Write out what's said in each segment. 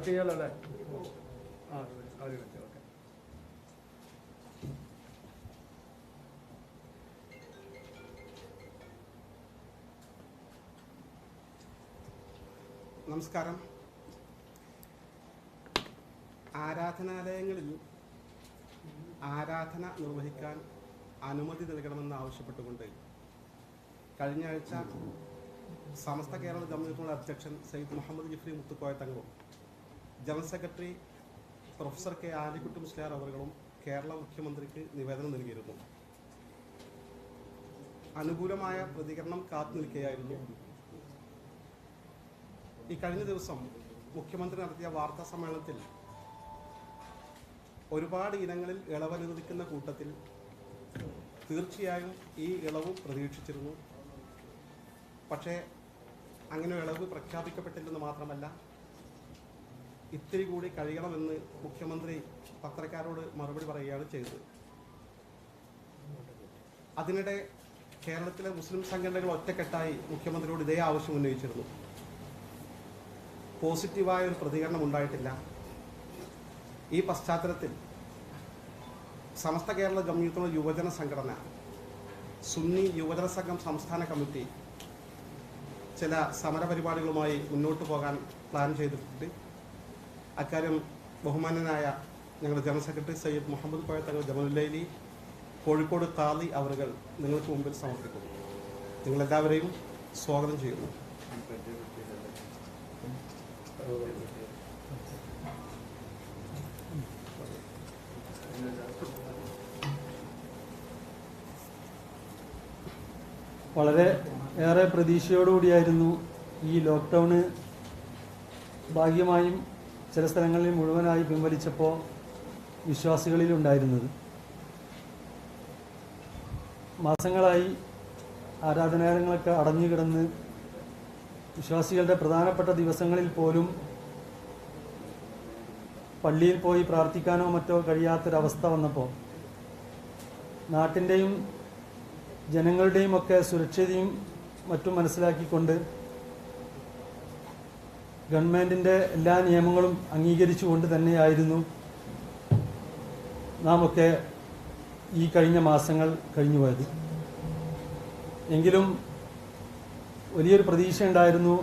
ചെയ്യാലല്ലേ? ആ അവർ വെച്ചു. ഓക്കെ. നമസ്കാരം. ആരാധനാലയങ്ങളിൽ ആരാധന നിർവഹിക്കാൻ അനുമതി നൽകണമെന്ന് ആവശ്യപ്പെട്ടുകൊണ്ട് കഴിഞ്ഞ ആഴ്ച സമസ്ത കേരള ജംഇയ്യത്തുൽ അധ്യക്ഷൻ സയ്യിദ് മുഹമ്മദ് ജിഫ്രി മുത്തുക്കോയ തങ്ങളും general secretary professor K Alikutty Musliyar അവர்களுം കേരള മുഖ്യമന്ത്രിക്ക് നിവേദനം നൽകിയിരുന്നു. അനുകൂലമായ പ്രതികരണം കാത്തു നിൽക്കുകയായിരുന്നു. ഈ കഴിഞ്ഞ ദിവസം മുഖ്യമന്ത്രി നടത്തിയ വാർത്താ സമ്മേളനത്തിൽ ഒരുപാട് ഇനങ്ങളിൽ ഇളവ് അനുവദിക്കുന്ന കൂട്ടത്തിൽ തീർച്ചയായും ഈ ഇളവ് പ്രതീക്ഷിച്ചിരുന്നു. പക്ഷേ അങ്ങനെ ഇളവ് പ്രഖ്യാപിക്കപ്പെട്ടില്ലെന്ന് മാത്രമല്ല, ഇത്തിരി കൂടി കഴിയണമെന്ന് മുഖ്യമന്ത്രി പത്രക്കാരോട് മറുപടി പറയുകയാണ് ചെയ്തത്. അതിനിടെ കേരളത്തിലെ മുസ്ലിം സംഘടനകൾ ഒറ്റക്കെട്ടായി മുഖ്യമന്ത്രിയോട് ഇതേ ആവശ്യം ഉന്നയിച്ചിരുന്നു. പോസിറ്റീവായ ഒരു പ്രതികരണം ഉണ്ടായിട്ടില്ല. ഈ പശ്ചാത്തലത്തിൽ സമസ്ത കേരള ജംഇയ്യത്തുൽ യുവജന സംഘടന സുന്നി യുവജന സംഘം സംസ്ഥാന കമ്മിറ്റി ചില സമരപരിപാടികളുമായി മുന്നോട്ട് പോകാൻ പ്ലാൻ ചെയ്തിട്ടുണ്ട്. അക്കാര്യം ബഹുമാനനായ ഞങ്ങളുടെ ജനറൽ സെക്രട്ടറി സയ്യിദ് മുഹമ്മദ് കോയ തങ്ങൾ ജമലുല്ലൈലി കോഴിക്കോട് ഖാദി അവറുകൾ നിങ്ങൾക്ക് മുമ്പിൽ സമർപ്പിക്കുന്നു. നിങ്ങളെല്ലാവരെയും സ്വാഗതം ചെയ്യുന്നു. വളരെ ഏറെ പ്രതീക്ഷയോടുകൂടിയായിരുന്നു ഈ ലോക്ക്ഡൗണ് ഭാഗ്യമായും ചില സ്ഥലങ്ങളിൽ മുഴുവനായി പിൻവലിച്ചപ്പോൾ വിശ്വാസികളിലുണ്ടായിരുന്നത്. മാസങ്ങളായി ആരാധനാലയങ്ങളൊക്കെ അടഞ്ഞുകിടന്ന് വിശ്വാസികളുടെ പ്രധാനപ്പെട്ട ദിവസങ്ങളിൽ പോലും പള്ളിയിൽ പോയി പ്രാർത്ഥിക്കാനോ മറ്റോ കഴിയാത്തൊരവസ്ഥ വന്നപ്പോൾ നാട്ടിൻ്റെയും ജനങ്ങളുടെയും ഒക്കെ സുരക്ഷയും മറ്റും മനസ്സിലാക്കിക്കൊണ്ട് ഗവൺമെൻറ്റിൻ്റെ എല്ലാ നിയമങ്ങളും അംഗീകരിച്ചുകൊണ്ട് തന്നെയായിരുന്നു നാം ഒക്കെ ഈ കഴിഞ്ഞ മാസങ്ങൾ കഴിഞ്ഞുപോയത്. എങ്കിലും വലിയൊരു പ്രതീക്ഷ ഉണ്ടായിരുന്നു.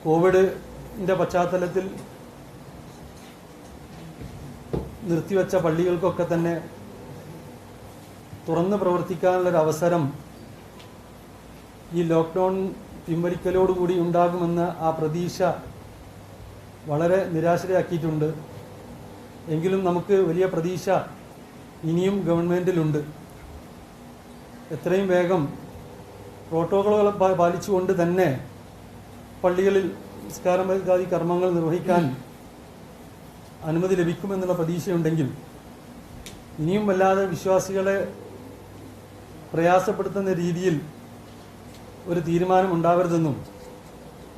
കോവിഡിൻ്റെ പശ്ചാത്തലത്തിൽ നിർത്തിവെച്ച പള്ളികൾക്കൊക്കെ തന്നെ തുറന്ന് പ്രവർത്തിക്കാനുള്ളൊരവസരം ഈ ലോക്ക്ഡൗൺ പിൻവലിക്കലോടുകൂടി ഉണ്ടാകുമെന്ന ആ പ്രതീക്ഷ വളരെ നിരാശരാക്കിയിട്ടുണ്ട്. എങ്കിലും നമുക്ക് വലിയ പ്രതീക്ഷ ഇനിയും ഗവൺമെൻറ്റിലുണ്ട്. എത്രയും വേഗം പ്രോട്ടോക്കോളുകൾ പാലിച്ചുകൊണ്ട് തന്നെ പള്ളികളിൽ നിസ്കാരാദി കർമ്മങ്ങൾ നിർവഹിക്കാൻ അനുമതി ലഭിക്കുമെന്നുള്ള പ്രതീക്ഷയുണ്ടെങ്കിൽ ഇനിയും വല്ലാതെ വിശ്വാസികളെ പ്രയാസപ്പെടുത്തുന്ന രീതിയിൽ ഒരു തീരുമാനം ഉണ്ടാവരുതെന്നും,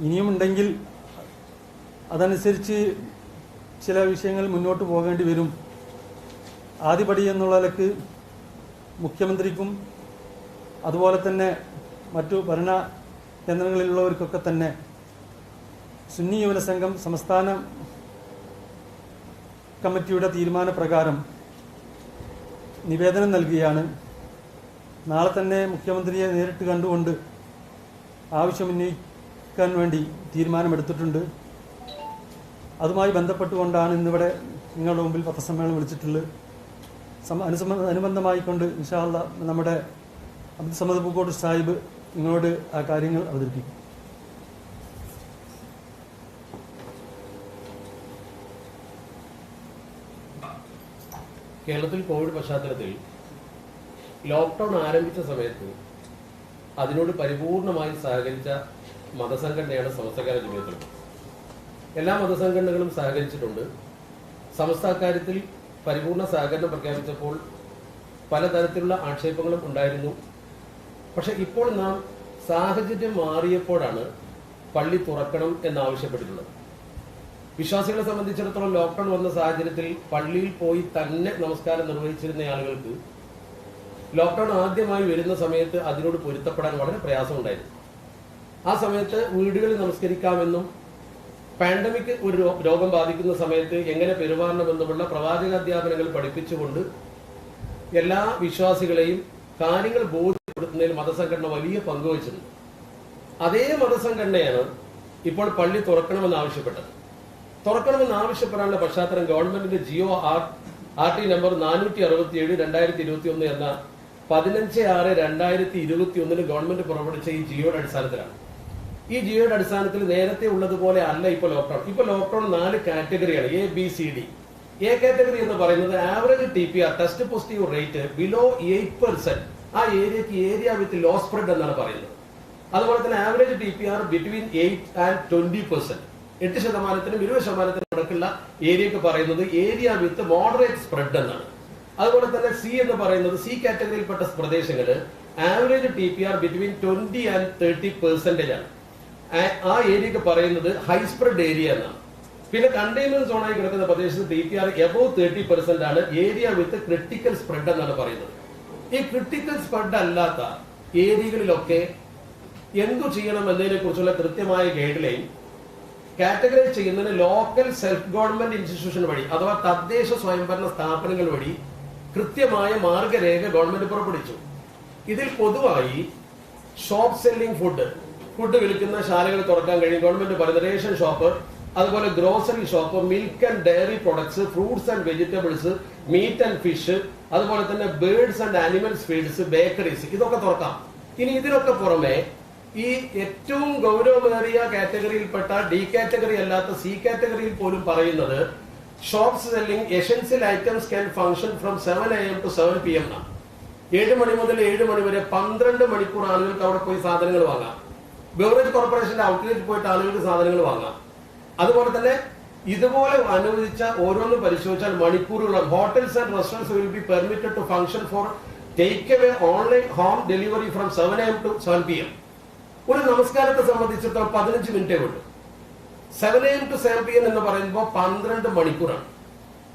ഇനിയും ഉണ്ടെങ്കിൽ അതനുസരിച്ച് ചില വിഷയങ്ങൾ മുന്നോട്ട് പോകേണ്ടി വരും. ആദ്യപടി എന്നുള്ള നിലക്ക് മുഖ്യമന്ത്രിക്കും അതുപോലെ തന്നെ മറ്റു ഭരണ കേന്ദ്രങ്ങളിലുള്ളവർക്കൊക്കെ തന്നെ സുന്നി യുവജന സംഘം സംസ്ഥാന കമ്മിറ്റിയുടെ തീരുമാനപ്രകാരം നിവേദനം നൽകുകയാണ്. നാളെ തന്നെ മുഖ്യമന്ത്രിയെ നേരിട്ട് കണ്ടുകൊണ്ട് ആവശ്യം ഉന്നയിക്കാൻ വേണ്ടി തീരുമാനമെടുത്തിട്ടുണ്ട്. അതുമായി ബന്ധപ്പെട്ടുകൊണ്ടാണ് ഇന്നിവിടെ നിങ്ങളുടെ മുമ്പിൽ പത്രസമ്മേളനം വിളിച്ചിട്ടുള്ളത്. അനുബന്ധമായിക്കൊണ്ട് ഇൻഷാ അല്ലാഹ് നമ്മുടെ അബ്ദുൽ സമദ് പൂക്കോട് സാഹിബ് നിങ്ങളോട് ആ കാര്യങ്ങൾ അവതരിപ്പിക്കും. കേരളത്തിൽ കോവിഡ് പശ്ചാത്തലത്തിൽ ലോക്ക്ഡൗൺ ആരംഭിച്ച സമയത്ത് അതിനോട് പരിപൂർണമായി സഹകരിച്ച മതസംഘടനയാണ് സമസ്ത കേരള ജംഇയ്യത്തുൽ. എല്ലാ മതസംഘടനകളും സഹകരിച്ചിട്ടുണ്ട്. സമസ്ത അക്കാര്യത്തിൽ പരിപൂർണ സഹകരണം പ്രഖ്യാപിച്ചപ്പോൾ പലതരത്തിലുള്ള ആക്ഷേപങ്ങളും ഉണ്ടായിരുന്നു. പക്ഷെ ഇപ്പോൾ നാം സാഹചര്യം മാറിയപ്പോഴാണ് പള്ളി തുറക്കണം എന്നാവശ്യപ്പെട്ടിട്ടുള്ളത്. വിശ്വാസികളെ സംബന്ധിച്ചിടത്തോളം ലോക്ക്ഡൌൺ വന്ന സാഹചര്യത്തിൽ പള്ളിയിൽ പോയി തന്നെ നമസ്കാരം നിർവഹിച്ചിരുന്ന ആളുകൾക്ക് ലോക്ക്ഡൌൺ ആദ്യമായി വരുന്ന സമയത്ത് അതിനോട് പൊരുത്തപ്പെടാൻ വളരെ പ്രയാസമുണ്ടായിരുന്നു. ആ സമയത്ത് വീടുകളിൽ നമസ്കരിക്കാമെന്നും പാൻഡമിക് ഒരു രോഗം ബാധിക്കുന്ന സമയത്ത് എങ്ങനെ പെരുമാറണമെന്നുമുള്ള പ്രവാചകാധ്യാപനങ്ങൾ പഠിപ്പിച്ചുകൊണ്ട് എല്ലാ വിശ്വാസികളെയും കാര്യങ്ങൾ ബോധ്യപ്പെടുത്തുന്നതിൽ മതസംഘടന വലിയ പങ്കുവച്ചിട്ടുണ്ട്. അതേ മതസംഘടനയാണ് ഇപ്പോൾ പള്ളി തുറക്കണമെന്ന് ആവശ്യപ്പെട്ടത്. തുറക്കണമെന്ന് ആവശ്യപ്പെടാനുള്ള പശ്ചാത്തലം ഗവൺമെന്റിന്റെ ജിയോ RT നമ്പർ 467/2021 എന്ന 15/6/2021 ഗവൺമെന്റ് പുറപ്പെടുവിച്ച ഈ ജിയോയുടെ അടിസ്ഥാനത്തിലാണ്. ഈ ജിയോയുടെ അടിസ്ഥാനത്തിൽ നേരത്തെ ഉള്ളതുപോലെ അല്ല ഇപ്പോൾ ലോക്ക്ഡൌൺ. ഇപ്പോൾ ലോക്ക്ഡൌൺ 4 കാറ്റഗറിയാണ്, ABCD. എ കാറ്റഗറി എന്ന് പറയുന്നത് average TPR test positive rate below 8%. ആ ഏരിയക്ക് ഏരിയ വിത്ത് ലോ സ്പ്രെഡ് എന്നാണ് പറയുന്നത്. അതുപോലെ തന്നെ ആവറേജ് TPR ബിറ്റ്വീൻ 8 and 20%. 8%-20% ഇടയ്ക്കുള്ള ഏരിയക്ക് പറയുന്നത് ഏരിയ വിത്ത് മോഡറേറ്റ് സ്പ്രെഡ് എന്നാണ്. അതുപോലെ തന്നെ C എന്ന് പറയുന്നത് C കാറ്റഗറിയിൽപ്പെട്ട പ്രദേശങ്ങള് ആവറേജ് TPR ബിറ്റ്വീൻ 20 and 30% ആണ്. ആ ഏരിയക്ക് പറയുന്നത് ഹൈ സ്പ്രെഡ് ഏരിയ എന്നാണ്. പിന്നെ കണ്ടെയ്ൻമെന്റ് സോണായി കിടക്കുന്ന പ്രദേശത്ത് TPR എബോവ് 30% ആണ്. ഏരിയ വിത്ത് ക്രിട്ടിക്കൽ സ്പ്രെഡ് എന്നാണ് പറയുന്നത്. ഈ ക്രിട്ടിക്കൽ സ്പ്രെഡ് അല്ലാത്ത ഏരിയകളിലൊക്കെ എന്തു ചെയ്യണം എന്നതിനെ കുറിച്ചുള്ള കൃത്യമായ ഗൈഡ് ലൈൻ കാറ്റഗറൈസ് ചെയ്യുന്നതിന് ലോക്കൽ സെൽഫ് ഗവൺമെന്റ് ഇൻസ്റ്റിറ്റ്യൂഷൻ വഴി അഥവാ തദ്ദേശ സ്വയംഭരണ സ്ഥാപനങ്ങൾ വഴി കൃത്യമായ മാർഗരേഖ ഗവൺമെന്റ് പുറപ്പെടുവിച്ചു. ഇതിൽ പൊതുവായി ഷോപ്പ് സെല്ലിംഗ് ഫുഡ് വിൽക്കുന്ന ശാലകൾ തുറക്കാൻ കഴിയും. ഗവൺമെന്റ് പറയുന്ന റേഷൻ ഷോപ്പ്, അതുപോലെ grocery shop, milk and dairy products, fruits and vegetables, meat and fish, അതുപോലെ തന്നെ birds and animals feeds, bakeries, ഇതൊക്കെ തുറക്കാം. ഇനി ഇതിനൊക്കെ പുറമെ ഈ ഏറ്റവും ഗൗരവമേറിയ കാറ്റഗറിയിൽപ്പെട്ട D കാറ്റഗറി അല്ലാത്ത C കാറ്റഗറിയിൽ പോലും പറയുന്നത് shops selling essential items can function from 7 AM to 7 PM എന്നാണ്. 7 മണി മുതൽ 7 മണി വരെ 12 മണിക്കൂർ ആളുകൾക്ക് അവിടെ പോയി സാധനങ്ങൾ വാങ്ങാം. ബെവറേജ് കോർപ്പറേഷന്റെ ഔട്ട്ലെറ്റിൽ പോയിട്ട് ആളുകൾക്ക് സാധനങ്ങൾ വാങ്ങാം. അതുപോലെ തന്നെ ഇതുപോലെ അനുവദിച്ച ഓരോന്നും പരിശോധിച്ചാൽ മണിക്കൂറുകളാണ്. Hotels and restaurants will be permitted to function for take away online home delivery from 7 AM to 7 PM. ഒരു നമസ്കാരത്തെ സംബന്ധിച്ചിടത്തോളം 15 മിനിറ്റേ ഉള്ളൂ. 7 AM to 7 PM എന്ന് പറയുമ്പോൾ 12 മണിക്കൂറാണ്.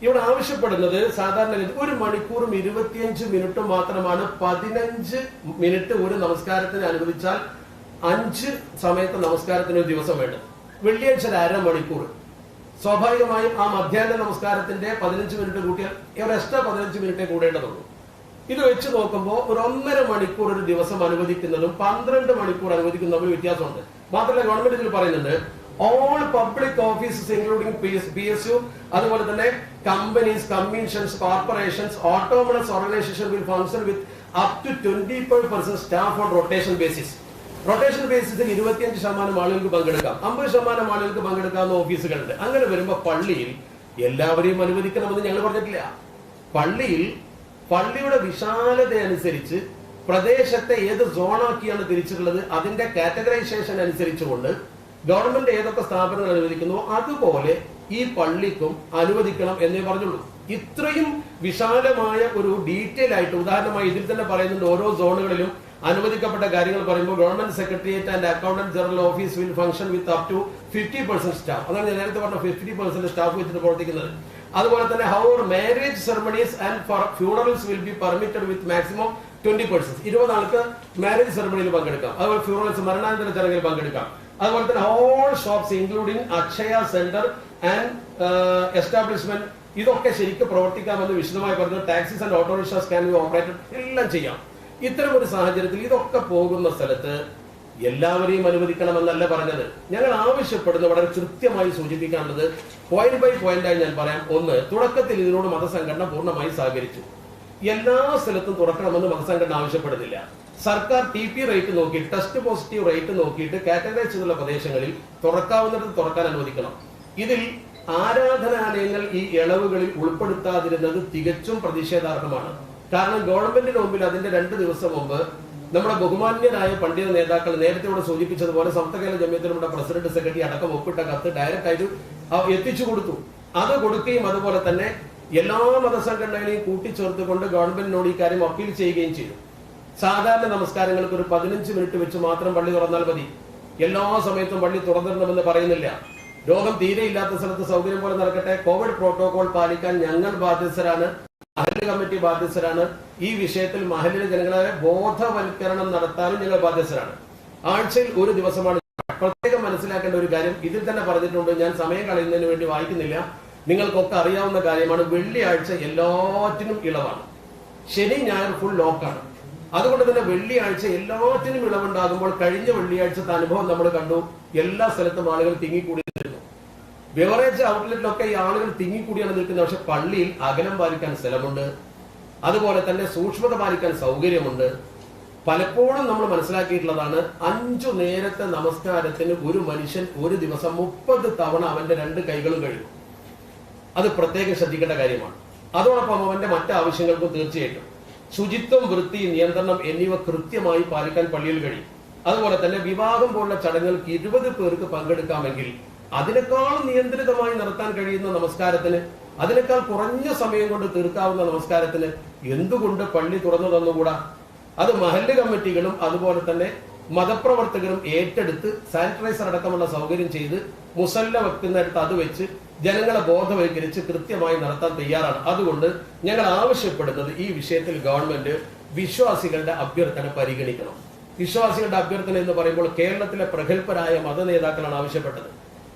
ഇവിടെ ആവശ്യപ്പെടുന്നത് സാധാരണ 1 മണിക്കൂറും 25 മിനിറ്റും മാത്രമാണ്. 15 മിനിറ്റ് ഒരു നമസ്കാരത്തിന് അനുവദിച്ചാൽ 5 സമയത്ത് നമസ്കാരത്തിന് ഒരു ദിവസം വേണ്ടത്. വെള്ളിയാഴ്ച 1/2 മണിക്കൂർ. സ്വാഭാവികമായും ആ മധ്യാഹ്ന നമസ്കാരത്തിന്റെ 15 മിനിറ്റ് കൂട്ടിയാൽ ഒരു എക്സ്ട്രാ 15 മിനിറ്റേ കൂടേണ്ടതുള്ളൂ. ഇത് വെച്ച് നോക്കുമ്പോൾ ഒരു 1.5 മണിക്കൂർ ഒരു ദിവസം അനുവദിക്കുന്നതും 12 മണിക്കൂർ അനുവദിക്കുന്നതും വ്യത്യാസമുണ്ട്. മാത്രമല്ല ഗവൺമെന്റ് ഇതിൽ പറയുന്നുണ്ട് all public offices including PSU, അതുപോലെ തന്നെ companies, commissions, corporations, autonomous organisation will function with up to 25% staff on rotation basis. Rotation ബേസിസിൽ 25% ആളുകൾക്ക് പങ്കെടുക്കാം, 50% ആളുകൾക്ക് പങ്കെടുക്കാവുന്ന ഓഫീസുകളുണ്ട്. അങ്ങനെ വരുമ്പോൾ പള്ളിയിൽ എല്ലാവരെയും അനുവദിക്കണമെന്ന് ഞങ്ങൾ പറഞ്ഞിട്ടില്ല. പള്ളിയുടെ വിശാലത അനുസരിച്ച് പ്രദേശത്തെ ഏത് സോണാക്കിയാണ് തിരിച്ചിട്ടുള്ളത് അതിന്റെ കാറ്റഗറൈസേഷൻ അനുസരിച്ചുകൊണ്ട് ഗവൺമെന്റ് ഏതൊക്കെ സ്ഥാപനങ്ങൾ അനുവദിക്കുന്നു അതുപോലെ ഈ പള്ളിക്കും അനുവദിക്കണം എന്നേ പറഞ്ഞുള്ളൂ. ഇത്രയും വിശാലമായ ഒരു ഡീറ്റെയിൽ ആയിട്ട് ഉദാഹരണമായി ഇതിൽ തന്നെ പറയുന്നുണ്ട് ഓരോ സോണുകളിലും അനുവദിക്കപ്പെട്ട കാര്യങ്ങൾ പറയുമ്പോൾ government secretariat and accountant general office will function with up to 50% staff. അതാണ് ഞാൻ നേരത്തെ പറഞ്ഞ 50% സ്റ്റാഫ് വെച്ചിട്ട് പ്രവർത്തിക്കുന്നത്. അതുപോലെ തന്നെ our marriage ceremonies and funerals will be permitted with maximum 20%. 20 ആൾക്ക് മാരേജ് സെറമണിയിൽ പങ്കെടുക്കാം. അതുപോലെ ഫ്യൂണറൽസ്, മരണാനന്തര ചടങ്ങിൽ പങ്കെടുക്കാം. അതുപോലെ തന്നെ all shops including Akshaya centre and establishment ഇതൊക്കെ ശരിക്കും പ്രവർത്തിക്കാമെന്ന് വിശദമായി പറഞ്ഞു. Taxis and autorickshaws can be operated, എല്ലാം ചെയ്യാം. ഇത്തരം ഒരു സാഹചര്യത്തിൽ ഇതൊക്കെ പോകുന്ന സ്ഥലത്ത് എല്ലാവരെയും അനുവദിക്കണമെന്നല്ല പറഞ്ഞത്. ഞങ്ങൾ ആവശ്യപ്പെടുന്ന വളരെ കൃത്യമായി സൂചിപ്പിക്കാനുള്ളത് പോയിന്റ് ബൈ പോയിന്റായി ഞാൻ പറയാം. ഒന്ന്, തുടക്കത്തിൽ ഇതിനോട് മതസംഘടന പൂർണ്ണമായി സഹകരിച്ചു. എല്ലാ സ്ഥലത്തും തുറക്കണമെന്ന് മതസംഘടന ആവശ്യപ്പെടുന്നില്ല. സർക്കാർ TP റേറ്റ് നോക്കി, ടെസ്റ്റ് പോസിറ്റീവ് റേറ്റ് നോക്കിയിട്ട് കാറ്റഗറൈസ് ചെയ്തുള്ള പ്രദേശങ്ങളിൽ തുറക്കാവുന്നിടത്ത് തുറക്കാൻ അനുവദിക്കണം. ഇതിൽ ആരാധനാലയങ്ങൾ ഈ ഇളവുകളിൽ ഉൾപ്പെടുത്താതിരുന്നത് തികച്ചും പ്രതിഷേധാർഹമാണ്. കാരണം ഗവൺമെന്റിന് മുമ്പിൽ അതിന്റെ 2 ദിവസം മുമ്പ് നമ്മുടെ ബഹുമാന്യരായ പണ്ഡിത നേതാക്കൾ നേരത്തെ ഇവിടെ സൂചിപ്പിച്ചതുപോലെ സമസ്ത കേരള ജമിയത്തിലുള്ള പ്രസിഡന്റ്, സെക്രട്ടറി അടക്കം ഒപ്പിട്ട കത്ത് ഡയറക്റ്റ് ആയിട്ട് എത്തിച്ചു കൊടുത്തു. അത് കൊടുക്കുകയും അതുപോലെ തന്നെ എല്ലാ മതസംഘടനകളെയും കൂട്ടിച്ചേർത്തുകൊണ്ട് ഗവൺമെന്റിനോട് ഈ കാര്യം അപ്പീൽ ചെയ്യുകയും ചെയ്തു. സാധാരണ നമസ്കാരങ്ങൾക്ക് ഒരു 15 മിനിറ്റ് വെച്ച് മാത്രം പള്ളി തുറന്നാൽ മതി. എല്ലാ സമയത്തും പള്ളി തുറന്നിടണമെന്ന് പറയുന്നില്ല. രോഗം തീരെ ഇല്ലാത്ത സ്ഥലത്ത് സൗകര്യം പോലെ നടക്കട്ടെ. കോവിഡ് പ്രോട്ടോകോൾ പാലിക്കാൻ ഞങ്ങൾ ബാധ്യസ്ഥരാണ്, മഹല്ല് കമ്മിറ്റി ബാധ്യസ്ഥരാണ്. ഈ വിഷയത്തിൽ മഹല്ലിലെ ജനങ്ങളെ ബോധവൽക്കരണം നടത്താനും ഞങ്ങൾ ബാധ്യസ്ഥരാണ്. ആഴ്ചയിൽ ഒരു ദിവസമാണ് പ്രത്യേകം മനസ്സിലാക്കേണ്ട ഒരു കാര്യം ഇതിൽ തന്നെ പറഞ്ഞിട്ടുണ്ട്, ഞാൻ സമയം കളയുന്നതിന് വേണ്ടി വായിക്കുന്നില്ല, നിങ്ങൾക്കൊക്കെ അറിയാവുന്ന കാര്യമാണ്. വെള്ളിയാഴ്ച എല്ലാറ്റിനും ഇളവാണ്, ശനി ഞായർ ഫുൾ ലോക്കാണ്. അതുകൊണ്ട് തന്നെ വെള്ളിയാഴ്ച എല്ലാറ്റിനും ഇളവുണ്ടാകുമ്പോൾ കഴിഞ്ഞ വെള്ളിയാഴ്ചത്തെ അനുഭവം നമ്മൾ കണ്ടു. എല്ലാ സ്ഥലത്തും ആളുകൾ തിങ്ങിക്കൂടിയിരുന്നു. ബിവറേജ് ഔട്ട്ലെറ്റിലൊക്കെ ഈ ആളുകൾ തിങ്ങിക്കൂടിയാണ് നിൽക്കുന്നത്. പക്ഷെ പള്ളിയിൽ അകലം പാലിക്കാൻ സ്ഥലമുണ്ട്, അതുപോലെ തന്നെ സൂക്ഷ്മത പാലിക്കാൻ സൗകര്യമുണ്ട്. പലപ്പോഴും നമ്മൾ മനസ്സിലാക്കിയിട്ടുള്ളതാണ്, 5 നേരത്തെ നമസ്കാരത്തിന് ഒരു മനുഷ്യൻ ഒരു ദിവസം 30 തവണ അവന്റെ 2 കൈകളും കഴുകും. അത് പ്രത്യേകം ശ്രദ്ധിക്കേണ്ട കാര്യമാണ്. അതോടൊപ്പം അവന്റെ മറ്റ് ആവശ്യങ്ങൾക്കും തീർച്ചയായിട്ടും ശുചിത്വം, വൃത്തി, നിയന്ത്രണം എന്നിവ കൃത്യമായി പാലിക്കാൻ പള്ളിയിൽ കഴിയും. അതുപോലെ തന്നെ വിവാഹം പോലുള്ള ചടങ്ങുകൾക്ക് 20 പേർക്ക് പങ്കെടുക്കാമെങ്കിൽ അതിനേക്കാൾ നിയന്ത്രിതമായി നടത്താൻ കഴിയുന്ന നമസ്കാരത്തിന്, അതിനേക്കാൾ കുറഞ്ഞ സമയം കൊണ്ട് തീർക്കാവുന്ന നമസ്കാരത്തിന് എന്തുകൊണ്ട് പള്ളി തുറന്നു തന്നുകൂടാ? അത് മഹല്ല് കമ്മിറ്റികളും അതുപോലെ തന്നെ മതപ്രവർത്തകരും ഏറ്റെടുത്ത് സാനിറ്റൈസർ അടക്കമുള്ള സൗകര്യം ചെയ്ത് മുസല്ല വെക്കുന്നിടത്ത് അത് വെച്ച് ജനങ്ങളെ ബോധവൽക്കരിച്ച് കൃത്യമായി നടത്താൻ തയ്യാറാണ്. അതുകൊണ്ട് ഞങ്ങൾ ആവശ്യപ്പെടുന്നത് ഈ വിഷയത്തിൽ ഗവൺമെന്റ് വിശ്വാസികളുടെ അഭ്യർത്ഥന പരിഗണിക്കണം. വിശ്വാസികളുടെ അഭ്യർത്ഥന എന്ന് പറയുമ്പോൾ കേരളത്തിലെ പ്രഗത്ഭരായ മത നേതാക്കളാണ് ആവശ്യപ്പെട്ടത്.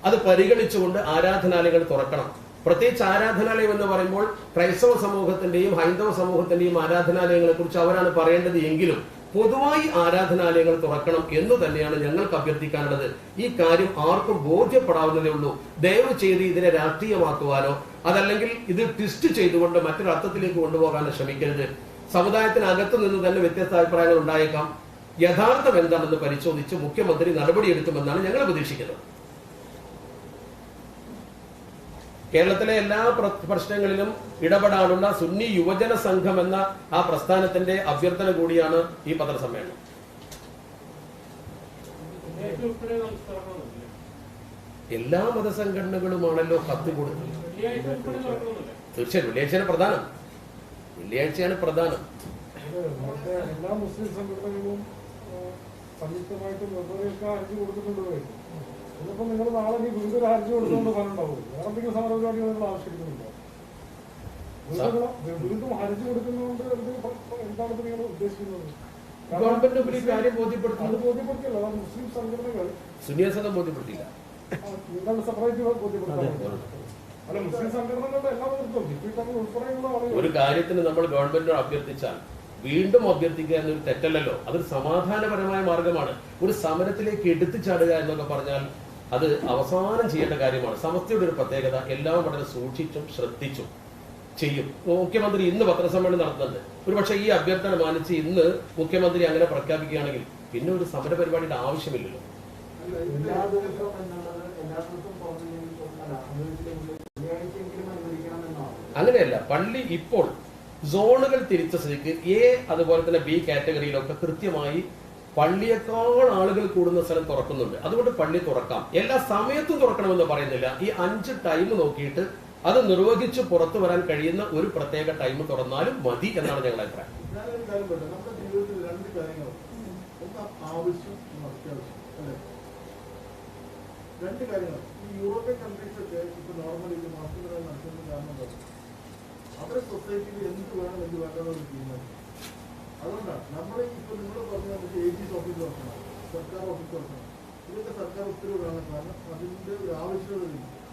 അത് പരിഗണിച്ചുകൊണ്ട് ആരാധനാലയങ്ങൾ തുറക്കണം. പ്രത്യേകിച്ച് ആരാധനാലയം എന്ന് പറയുമ്പോൾ ക്രൈസ്തവ സമൂഹത്തിന്റെയും ഹൈന്ദവ സമൂഹത്തിന്റെയും ആരാധനാലയങ്ങളെ കുറിച്ച് അവരാണ് പറയേണ്ടത്. എങ്കിലും പൊതുവായി ആരാധനാലയങ്ങൾ തുറക്കണം എന്ന് തന്നെയാണ് ഞങ്ങൾക്ക് അഭ്യർത്ഥിക്കാനുള്ളത്. ഈ കാര്യം ആർക്കും ബോധ്യപ്പെടാവുന്നതേ ഉള്ളൂ. ദയവ് ചെയ്ത് ഇതിനെ രാഷ്ട്രീയമാക്കുവാനോ അതല്ലെങ്കിൽ ഇത് ട്വിസ്റ്റ് ചെയ്തുകൊണ്ട് മറ്റൊരു അർത്ഥത്തിലേക്ക് കൊണ്ടുപോകാനോ ശ്രമിക്കരുത്. സമുദായത്തിനകത്ത് നിന്ന് തന്നെ വ്യത്യസ്ത അഭിപ്രായങ്ങൾ ഉണ്ടായേക്കാം. യഥാർത്ഥം എന്താണെന്ന് പരിശോധിച്ച് മുഖ്യമന്ത്രി നടപടിയെടുക്കുമെന്നാണ് ഞങ്ങൾ പ്രതീക്ഷിക്കുന്നത്. കേരളത്തിലെ എല്ലാ പ്രശ്നങ്ങളിലും ഇടപെടാനുള്ള സുന്നി യുവജന സംഘം എന്ന ആ പ്രസ്ഥാനത്തിന്റെ അഭ്യർത്ഥന കൂടിയാണ് ഈ പത്രസമ്മേളനം. എല്ലാ മതസംഘടനകളുമാണല്ലോ കത്ത് കൊടുത്തത്. തീർച്ചയായും വെള്ളിയാഴ്ചയാണ് പ്രധാനം. വെള്ളിയാഴ്ചയാണ് പ്രധാനം. എല്ലാ മുസ്ലിം സംഘടനകളും സംയുക്തമായിട്ട് ഹർജി കൊടുക്കുന്നുണ്ട്. ഇതിപ്പോ നിങ്ങൾ നാളെ ഈ ഗുരുതര ഹർജി കൊടുത്തുകൊണ്ട് പറഞ്ഞിട്ടുണ്ടാവും. വേറെ എന്തെങ്കിലും സമരപരിപാടികൾ നിങ്ങൾ ആവശ്യപ്പെടുന്നില്ല. ഗുരുതും ഹർജി കൊടുക്കുന്നതുകൊണ്ട് എന്താണ് നിങ്ങൾ ഉദ്ദേശിക്കുന്നത്? ഗവൺമെന്റ് കാര്യം ബോധ്യപ്പെടുത്തുന്നത് ബോധ്യപ്പെടുത്തിയല്ലോ. അതാണ് മുസ്ലിം സംഘടനകൾ സുന്നിയ സംഘം ബോധ്യപ്പെടുത്തില്ല. നിങ്ങൾ സെപ്പറേറ്റ് ബോധ്യപ്പെടുത്താൻ. അല്ല, മുസ്ലിം സംഘടനകളുടെ എല്ലാ നേതൃത്വം ഉൾപ്പെടെയുള്ള ഒരു കാര്യത്തിന് നമ്മൾ ഗവൺമെന്റിനോട് അഭ്യർത്ഥിച്ചാൽ വീണ്ടും അഭ്യർത്ഥിക്കുക എന്നൊരു തെറ്റല്ലല്ലോ. അതൊരു സമാധാനപരമായ മാർഗമാണ്. ഒരു സമരത്തിലേക്ക് എടുത്തു ചാടുക എന്നൊക്കെ പറഞ്ഞാൽ അത് അവസാനം ചെയ്യേണ്ട കാര്യമാണ്. സമസ്തയുടെ ഒരു പ്രത്യേകത, എല്ലാം വളരെ സൂക്ഷിച്ചും ശ്രദ്ധിച്ചും ചെയ്യും. മുഖ്യമന്ത്രി ഇന്ന് പത്രസമ്മേളനം നടത്തുന്നുണ്ട്. ഒരുപക്ഷെ ഈ അഭ്യർത്ഥന മാനിച്ച് ഇന്ന് മുഖ്യമന്ത്രി അങ്ങനെ പ്രഖ്യാപിക്കുകയാണെങ്കിൽ പിന്നെ ഒരു സമര പരിപാടിയുടെ ആവശ്യമില്ലല്ലോ. അങ്ങനെയല്ല, പള്ളി ഇപ്പോൾ സോണുകൾ തിരിച്ച സ്ഥിതിക്ക് എ അതുപോലെ തന്നെ ബി കാറ്റഗറിയിലൊക്കെ കൃത്യമായി പള്ളിയേക്കാൾ ആളുകൾ കൂടുന്ന സ്ഥലം തുറക്കുന്നുണ്ട്. അതുകൊണ്ട് പള്ളി തുറക്കാം. എല്ലാ സമയത്തും തുറക്കണമെന്ന് പറയുന്നില്ല. ഈ 5 ടൈം നോക്കിയിട്ട് അത് നിർവഹിച്ച് പുറത്തു വരാൻ കഴിയുന്ന ഒരു പ്രത്യേക ടൈം തുറന്നാലും മതി എന്നാണ് ഞങ്ങളുടെ അഭിപ്രായം. നമ്മുടെ ജീവിതത്തിൽ 2 കാര്യങ്ങൾ, ഒന്ന് ആവശ്യം, അത്യാവശ്യം അല്ലെ? 2 കാര്യങ്ങൾ. ഈ യൂറോപ്യൻ കൺട്രീസൊക്കെ ഇപ്പൊ നോർമലി മാസത്തിൽ നടത്തുന്ന കാരണം അവരുടെ സൊസൈറ്റിയിൽ എന്ത് വേണം എന്ത് വേണ്ടെന്ന് തീരുമാനിക്കും. അതുകൊണ്ടാണ് നമ്മൾ ഇപ്പൊ നിങ്ങൾ പറഞ്ഞ നമുക്ക് AG's ഓഫീസ് തുറക്കണം, സർക്കാർ ഓഫീസ് തുറക്കണം. ഇതൊക്കെ സർക്കാർ ഉത്തരവുകളാണ്. കാരണം അതിന്റെ ഒരു ആവശ്യകത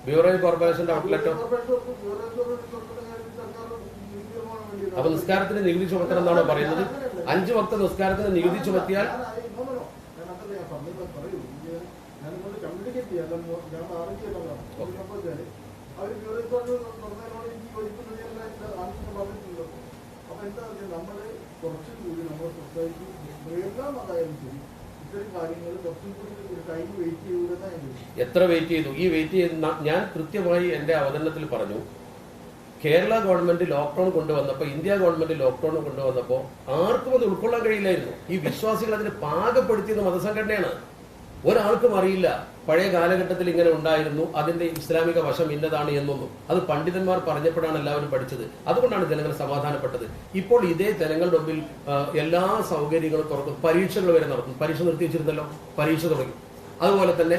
ബ്യൂറേജ് കോർപ്പറേഷന്റെ ഔട്ട്ലെറ്റോ അപ്പൊ നിസ്കാരത്തിന് നികുതി ചുമത്തണം എന്നാണോ പറയുന്നത്? 5 വക്ത നിസ്കാരത്തിന് നികുതി ചുമത്തിയാൽ കമ്മ്യൂണിക്കേറ്റ് ചെയ്യാം. ഞാൻ ആരോഗ്യ അവർ ബ്യൂറേജ് തുറന്നതിനോട് എനിക്ക് പറഞ്ഞിട്ടുണ്ടോ? അപ്പൊ എന്താ പറയുക, നമ്മള് കുറച്ചും കൂടി നമ്മുടെ സൊസൈറ്റി എല്ലാം അതായാലും ശരി ഇത്തരം കാര്യങ്ങൾ കുറച്ചും കൂടി ഒരു ടൈം വെയിറ്റ് ചെയ്യൂടെന്നാണ്. എത്ര വെയിറ്റ് ചെയ്തു? ഈ വെയിറ്റ് ചെയ്ത് ഞാൻ കൃത്യമായി എന്റെ അവതരണത്തിൽ പറഞ്ഞു, കേരള ഗവൺമെന്റ് ലോക്ക്ഡൌൺ കൊണ്ടുവന്നപ്പോൾ, ഇന്ത്യ ഗവൺമെന്റ് ലോക്ക്ഡൌൺ കൊണ്ടുവന്നപ്പോൾ ആർക്കും അത് ഉൾക്കൊള്ളാൻ കഴിയില്ലായിരുന്നു. ഈ വിശ്വാസികൾ അതിന് പാകപ്പെടുത്തിയത് മതസംഘടനയാണ്. ഒരാൾക്കും അറിയില്ല പഴയ കാലഘട്ടത്തിൽ ഇങ്ങനെ ഉണ്ടായിരുന്നു, അതിന്റെ ഇസ്ലാമിക വശം ഇന്നതാണ് എന്നൊന്നും. അത് പണ്ഡിതന്മാർ പറഞ്ഞപ്പോഴാണ് എല്ലാവരും പഠിച്ചത്. അതുകൊണ്ടാണ് ജനങ്ങൾ സമാധാനപ്പെട്ടത്. ഇപ്പോൾ ഇതേ ജനങ്ങളുടെ മുമ്പിൽ എല്ലാ സൗകര്യങ്ങളും തുറക്കും. പരീക്ഷകൾ വരെ നടത്തും. പരീക്ഷ നിർത്തിവെച്ചിരുന്നല്ലോ, പരീക്ഷ തുടങ്ങി. അതുപോലെ തന്നെ